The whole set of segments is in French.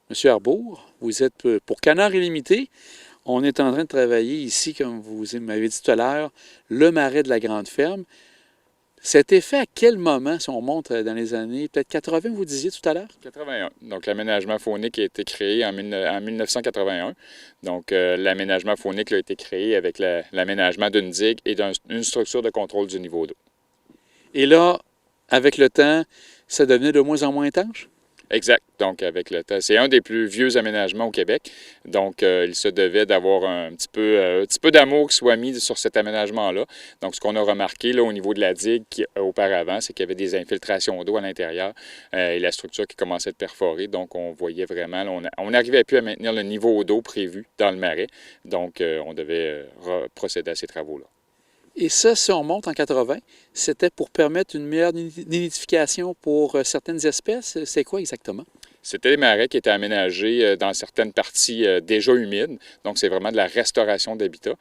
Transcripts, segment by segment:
Monsieur Arbour, vous êtes pour Canard Illimité. On est en train de travailler ici, comme vous m'avez dit tout à l'heure, le marais de la Grande Ferme. C'était fait à quel moment, si on monte dans les années, peut-être 80, vous disiez tout à l'heure? 81. Donc, l'aménagement faunique a été créé en 1981. Donc, l'aménagement faunique a été créé avec l'aménagement d'une digue et d'une structure de contrôle du niveau d'eau. Et là, avec le temps, ça devenait de moins en moins étanche? Exact. Donc, avec le temps, c'est un des plus vieux aménagements au Québec. Donc, il se devait d'avoir un petit peu d'amour qui soit mis sur cet aménagement-là. Donc, ce qu'on a remarqué là, au niveau de la digue auparavant, c'est qu'il y avait des infiltrations d'eau à l'intérieur et la structure qui commençait à être perforée. Donc, on voyait vraiment, là, on n'arrivait plus à maintenir le niveau d'eau prévu dans le marais. Donc, on devait procéder à ces travaux-là. Et ça, si on monte en 80, c'était pour permettre une meilleure nidification pour certaines espèces. C'est quoi exactement? C'était des marais qui étaient aménagés dans certaines parties déjà humides. Donc, c'est vraiment de la restauration d'habitat.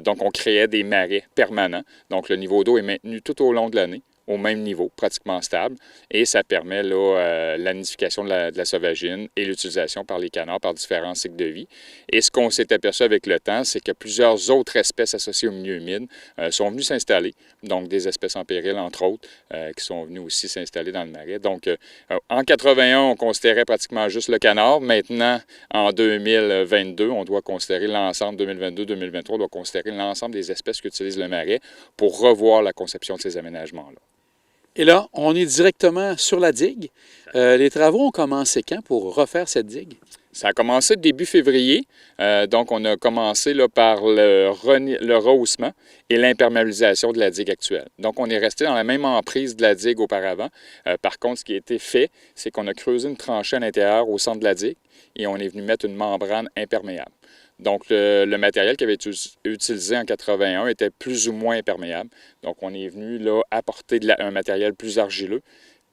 Donc, on créait des marais permanents. Donc, le niveau d'eau est maintenu tout au long de l'année, au même niveau, pratiquement stable. Et ça permet là, la nidification de la sauvagine et l'utilisation par les canards par différents cycles de vie. Et ce qu'on s'est aperçu avec le temps, c'est que plusieurs autres espèces associées au milieu humide sont venues s'installer. Donc, des espèces en péril, entre autres, qui sont venues aussi s'installer dans le marais. Donc, en 81, on considérait pratiquement juste le canard. Maintenant, en 2022, on doit considérer l'ensemble, 2022-2023, on doit considérer l'ensemble des espèces qui utilisent le marais pour revoir la conception de ces aménagements-là. Et là, on est directement sur la digue. Les travaux ont commencé quand pour refaire cette digue? Ça a commencé début février. Donc, on a commencé là, par le rehaussement et l'imperméabilisation de la digue actuelle. Donc, on est resté dans la même emprise de la digue auparavant. Par contre, ce qui a été fait, c'est qu'on a creusé une tranchée à l'intérieur au centre de la digue et on est venu mettre une membrane imperméable. Donc, le matériel qui avait été utilisé en 81 était plus ou moins imperméable. Donc, on est venu là, apporter un matériel plus argileux,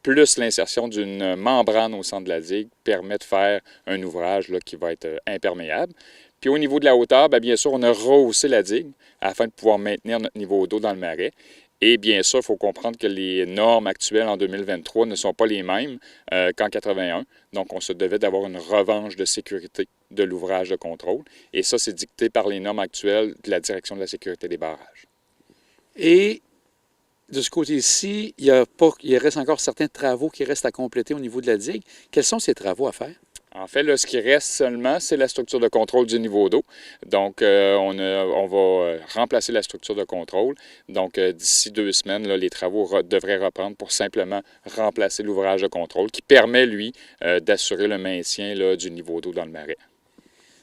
plus l'insertion d'une membrane au centre de la digue permet de faire un ouvrage là, qui va être imperméable. Puis au niveau de la hauteur, bien sûr, on a rehaussé la digue afin de pouvoir maintenir notre niveau d'eau dans le marais. Et bien sûr, il faut comprendre que les normes actuelles en 2023 ne sont pas les mêmes qu'en 81. Donc, on se devait d'avoir une revanche de sécurité de l'ouvrage de contrôle. Et ça, c'est dicté par les normes actuelles de la Direction de la sécurité des barrages. Et de ce côté-ci, il reste encore certains travaux qui restent à compléter au niveau de la digue. Quels sont ces travaux à faire? En fait, là, ce qui reste seulement, c'est la structure de contrôle du niveau d'eau. Donc, on va remplacer la structure de contrôle. Donc, d'ici 2 semaines, là, les travaux devraient reprendre pour simplement remplacer l'ouvrage de contrôle qui permet, lui, d'assurer le maintien là, du niveau d'eau dans le marais.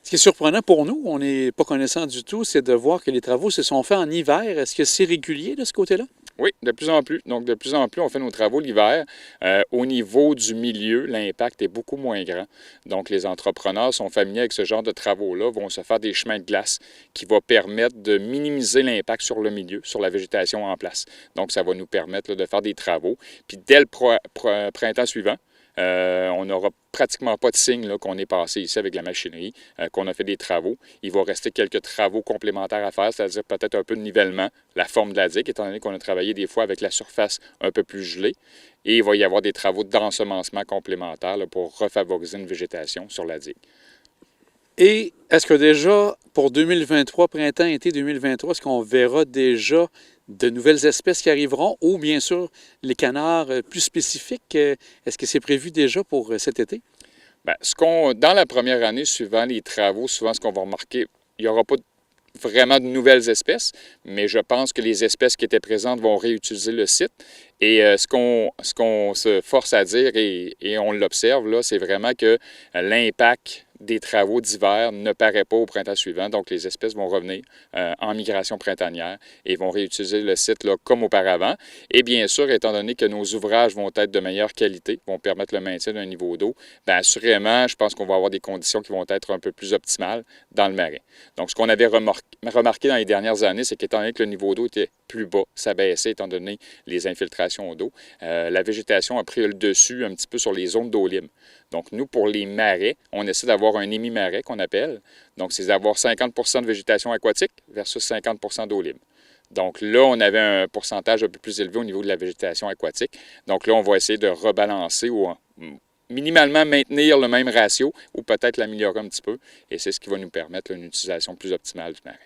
Ce qui est surprenant pour nous, on n'est pas connaissant du tout, c'est de voir que les travaux se sont faits en hiver. Est-ce que c'est régulier de ce côté-là? Oui, de plus en plus. Donc, de plus en plus, on fait nos travaux l'hiver. Au niveau du milieu, l'impact est beaucoup moins grand. Donc, les entrepreneurs sont familiers avec ce genre de travaux-là, vont se faire des chemins de glace qui vont permettre de minimiser l'impact sur le milieu, sur la végétation en place. Donc, ça va nous permettre là, de faire des travaux. Puis, dès le printemps suivant, on n'aura pratiquement pas de signe qu'on est passé ici avec la machinerie, qu'on a fait des travaux. Il va rester quelques travaux complémentaires à faire, c'est-à-dire peut-être un peu de nivellement, la forme de la digue, étant donné qu'on a travaillé des fois avec la surface un peu plus gelée. Et il va y avoir des travaux d'ensemencement complémentaires là, pour refavoriser une végétation sur la digue. Et est-ce que déjà, pour 2023, printemps-été 2023, est-ce qu'on verra déjà de nouvelles espèces qui arriveront ou bien sûr les canards plus spécifiques? Est-ce que c'est prévu déjà pour cet été? Bien, dans la première année, suivant les travaux, souvent ce qu'on va remarquer, il n'y aura pas vraiment de nouvelles espèces, mais je pense que les espèces qui étaient présentes vont réutiliser le site. Et ce qu'on se force à dire, et on l'observe, là, c'est vraiment que l'impact des travaux d'hiver ne paraît pas au printemps suivant. Donc, les espèces vont revenir en migration printanière et vont réutiliser le site là, comme auparavant. Et bien sûr, étant donné que nos ouvrages vont être de meilleure qualité, vont permettre le maintien d'un niveau d'eau, bien assurément, je pense qu'on va avoir des conditions qui vont être un peu plus optimales dans le marais. Donc, ce qu'on avait remarqué dans les dernières années, c'est qu'étant donné que le niveau d'eau était plus bas, ça baissait étant donné les infiltrations d'eau. La végétation a pris le dessus un petit peu sur les zones d'eau libre. Donc, nous, pour les marais, on essaie d'avoir un émi-marais qu'on appelle. Donc, c'est d'avoir 50 de végétation aquatique versus 50 d'eau libre. Donc là, on avait un pourcentage un peu plus élevé au niveau de la végétation aquatique. Donc là, on va essayer de rebalancer ou minimalement maintenir le même ratio ou peut-être l'améliorer un petit peu. Et c'est ce qui va nous permettre une utilisation plus optimale du marais.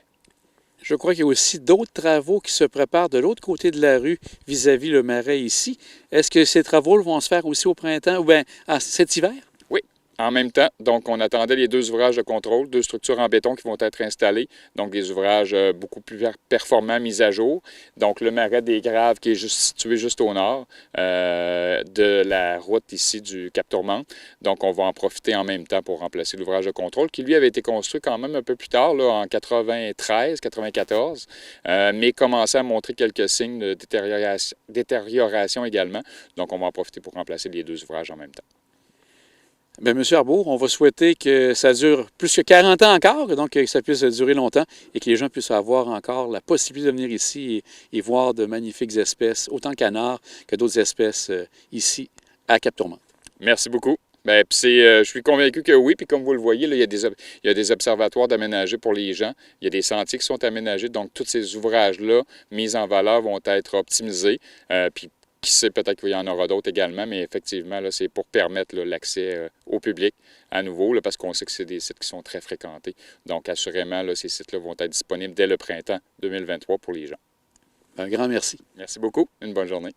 Je crois qu'il y a aussi d'autres travaux qui se préparent de l'autre côté de la rue vis-à-vis le marais ici. Est-ce que ces travaux vont se faire aussi au printemps ou bien cet hiver? Oui, en même temps. Donc, on attendait les 2 ouvrages de contrôle, 2 structures en béton qui vont être installées. Donc, des ouvrages beaucoup plus performants, mis à jour. Donc, le marais des Graves qui est situé juste au nord de la route ici du Cap-Tourmente. Donc, on va en profiter en même temps pour remplacer l'ouvrage de contrôle qui, lui, avait été construit quand même un peu plus tard, là, en 93, 94, mais commençait à montrer quelques signes de détérioration également. Donc, on va en profiter pour remplacer les 2 ouvrages en même temps. Bien, M. Arbour, on va souhaiter que ça dure plus que 40 ans encore, donc que ça puisse durer longtemps et que les gens puissent avoir encore la possibilité de venir ici et voir de magnifiques espèces, autant canards que d'autres espèces ici à Cap-Tourmente. Merci beaucoup. Bien, je suis convaincu que oui. Puis comme vous le voyez, là, il y a des observatoires d'aménagés pour les gens. Il y a des sentiers qui sont aménagés. Donc, tous ces ouvrages-là, mis en valeur, vont être optimisés. Puis, qui sait, peut-être qu'il y en aura d'autres également. Mais effectivement, là, c'est pour permettre l'accès au public à nouveau, là, parce qu'on sait que c'est des sites qui sont très fréquentés. Donc, assurément, là, ces sites-là vont être disponibles dès le printemps 2023 pour les gens. Un grand merci. Merci beaucoup. Une bonne journée.